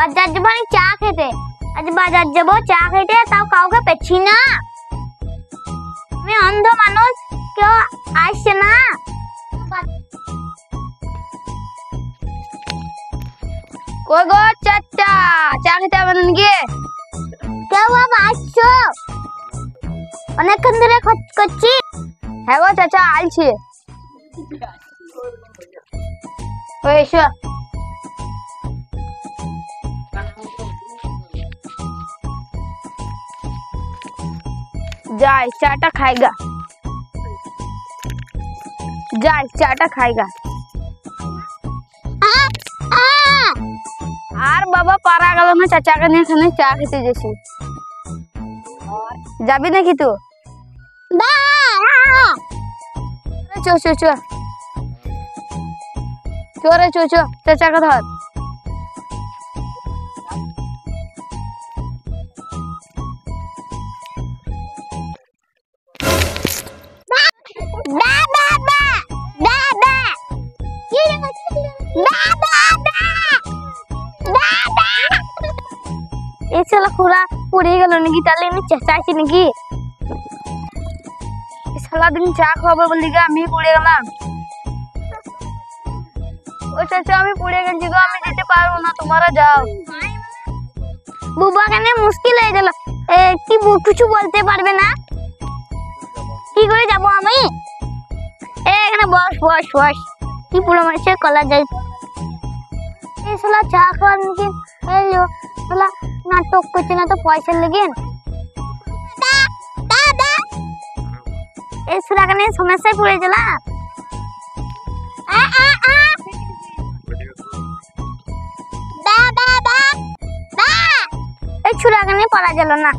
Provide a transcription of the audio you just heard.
বাজার যাবো আমি চা খেতে। আজ বাজার যাবো চা খেতে, তাও কাউকে পেছি না। আমি অন্ধ মানুষ, কেউ আসছে না। কই গো চাচা, চা খেতে হবে নাকি? কেউ বাবা আসছো? অনেকক্ষণ ধরে খোঁজ করছি। হ্যাঁ গো চাচা আইছি। ওই এসো। যাই চাটা খাইগা, যাই চাটা খাইগা। আর বাবা পারা গেল না, চাচাকে নিয়ে এখানে চা খেতে গেছি। যাবি নাকি তুই? চো চো চো চোরে চো চো, চাচাকে ধর। এই শালা খুড়া পড়ে গেল নাকি, তাহলে আমি চেঁচাইছি নাকি? সারাদিন চা খাবো বলি আমি পড়ে গেলাম। ও চাচা আমি পড়ে গেছি গো, আমি যেতে পারবো না, তোমরা যাও। বুবা কেন মুশকিল হয়ে গেল, কি কিছু বলতে পারবে না? কি করে যাব আমি? এখানে বস বস বস। কি পুরো মানুষের কলা যায়। এই শালা চা খাওয়ার নাকি এলো, শালা নাটক করছে না তো পয়সা লেগে। এই শালা কেন সমস্যায় পড়ে গেলাম। এই ছুরা কেন পারা গেল না।